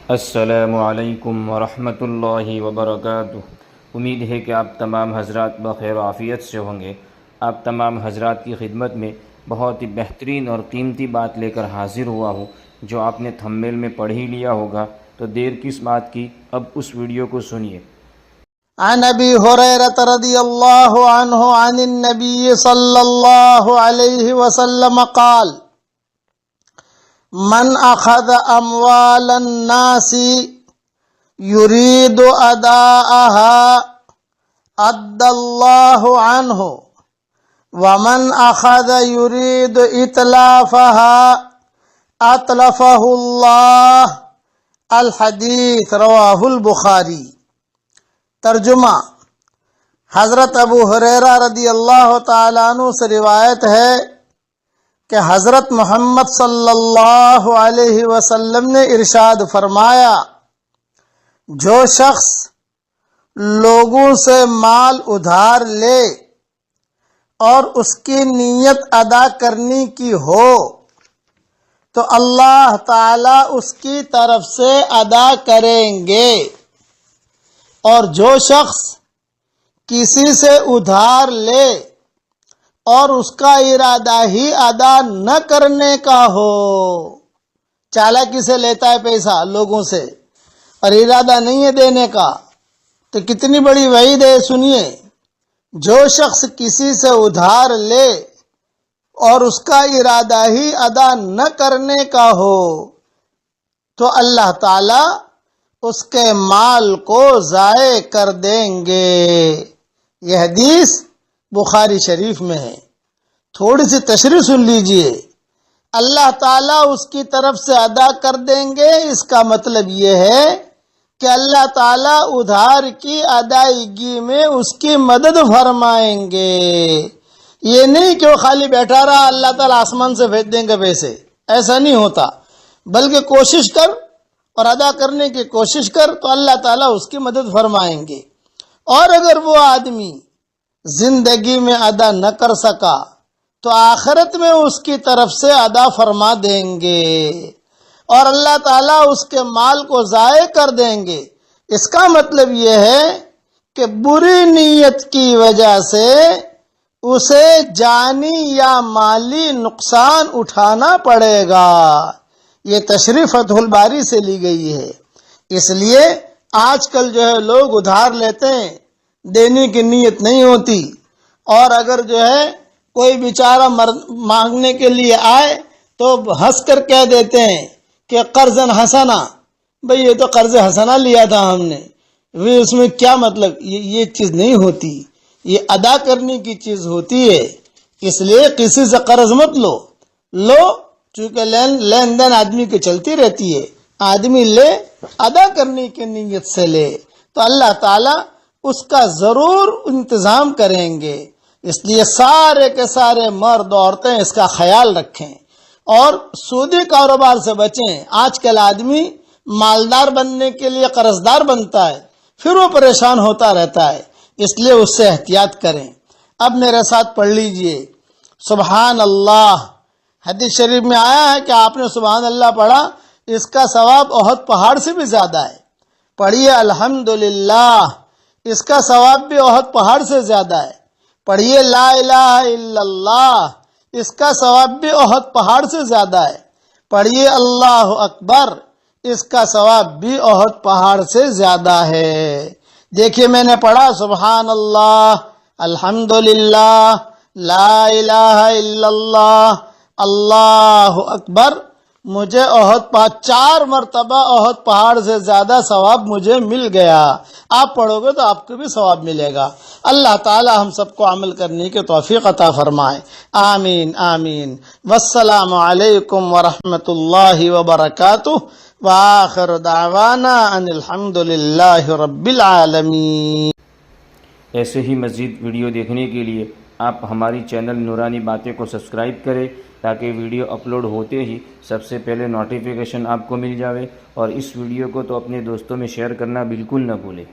السلام علیکم ورحمۃ اللہ وبرکاتہ۔ امید ہے کہ آپ تمام حضرات بخیر و عافیت سے ہوں گے۔ آپ تمام حضرات کی خدمت میں بہت ہی بہترین اور قیمتی بات لے کر حاضر ہوا ہوں، جو آپ نے تھمبنیل میں پڑھ ہی لیا ہوگا، تو دیر کس بات کی، اب اس ویڈیو کو سنیے۔ عن ابی ہریرہ رضی اللہ عنہ عن النبی صلی اللہ علیہ وسلم قال: من اخذ اموال الناس يريد اداءها ادى الله عنه ومن اخذ يريد اتلافها اتلفه الله الحدیث رواہ البخاری۔ ترجمہ: حضرت ابو ہریرہ رضی اللہ تعالیٰ عنہ سے روایت ہے کہ حضرت محمد صلی اللہ علیہ وسلم نے ارشاد فرمایا: جو شخص لوگوں سے مال ادھار لے اور اس کی نیت ادا کرنے کی ہو تو اللہ تعالیٰ اس کی طرف سے ادا کریں گے، اور جو شخص کسی سے ادھار لے اور اس کا ارادہ ہی ادا نہ کرنے کا ہو، چالاکی سے لیتا ہے پیسہ لوگوں سے اور ارادہ نہیں ہے دینے کا، تو کتنی بڑی وعید ہے، سنیے۔ جو شخص کسی سے ادھار لے اور اس کا ارادہ ہی ادا نہ کرنے کا ہو تو اللہ تعالی اس کے مال کو ضائع کر دیں گے۔ یہ حدیث بخاری شریف میں ہے۔ تھوڑی سی تشریح سن لیجئے۔ اللہ تعالیٰ اس کی طرف سے ادا کر دیں گے، اس کا مطلب یہ ہے کہ اللہ تعالیٰ ادھار کی ادائیگی میں اس کی مدد فرمائیں گے۔ یہ نہیں کہ وہ خالی بیٹھا رہا، اللہ تعالیٰ آسمان سے بھیج دیں گے پیسے، ایسا نہیں ہوتا، بلکہ کوشش کر اور ادا کرنے کی کوشش کر تو اللہ تعالیٰ اس کی مدد فرمائیں گے۔ اور اگر وہ آدمی زندگی میں ادا نہ کر سکا تو آخرت میں اس کی طرف سے ادا فرما دیں گے، اور اللہ تعالیٰ اس کے مال کو ضائع کر دیں گے۔ اس کا مطلب یہ ہے کہ بری نیت کی وجہ سے اسے جانی یا مالی نقصان اٹھانا پڑے گا۔ یہ تشریح فتح الباری سے لی گئی ہے۔ اس لیے آج کل جو ہے لوگ ادھار لیتے ہیں، دینے کی نیت نہیں ہوتی، اور اگر جو ہے کوئی بیچارہ مانگنے کے لیے آئے تو ہنس کر کہہ دیتے ہیں کہ قرضاً حسنا، بھئی یہ تو قرض حسنا لیا تھا ہم نے، اس میں کیا مطلب، یہ چیز نہیں ہوتی، یہ ادا کرنے کی چیز ہوتی ہے۔ اس لیے کسی سے قرض مت لو، چونکہ لین دین آدمی کی چلتی رہتی ہے، آدمی لے ادا کرنے کی نیت سے لے تو اللہ تعالیٰ اس کا ضرور انتظام کریں گے۔ اس لیے سارے کے سارے مرد عورتیں اس کا خیال رکھیں اور سودی کاروبار سے بچیں۔ آج کل آدمی مالدار بننے کے لیے قرضدار بنتا ہے، پھر وہ پریشان ہوتا رہتا ہے، اس لیے اس سے احتیاط کریں۔ اب میرے ساتھ پڑھ لیجئے سبحان اللہ۔ حدیث شریف میں آیا ہے کہ آپ نے سبحان اللہ پڑھا، اس کا ثواب احد پہاڑ سے بھی زیادہ ہے۔ پڑھیے الحمدللہ، اس کا ثواب بھی احد پہاڑ سے زیادہ ہے۔ پڑھیے لا الہ الا اللہ، اس کا ثواب بھی احد پہاڑ سے زیادہ ہے۔ پڑھیے اللہ اکبر، اس کا ثواب بھی احد پہاڑ سے زیادہ ہے۔ دیکھیے میں نے پڑھا سبحان اللہ، الحمدللہ، لا الہ الا اللہ، اللہ اکبر، مجھے چار مرتبہ احد پہاڑ سے زیادہ ثواب مجھے مل گیا۔ آپ پڑھو گے تو آپ کو بھی ثواب ملے گا۔ اللہ تعالی ہم سب کو عمل کرنے کی توفیق عطا فرمائے، آمین آمین۔ والسلام علیکم ورحمۃ اللہ وبرکاتہ، وآخر دعوانا ان الحمد للہ رب العالمین۔ ایسے ہی مزید ویڈیو دیکھنے کے لیے آپ ہماری چینل نورانی باتیں کو سبسکرائب کریں، تاکہ ویڈیو اپلوڈ ہوتے ہی سب سے پہلے نوٹیفیکیشن آپ کو مل جاوے، اور اس ویڈیو کو تو اپنے دوستوں میں شیئر کرنا بالکل نہ بھولیں۔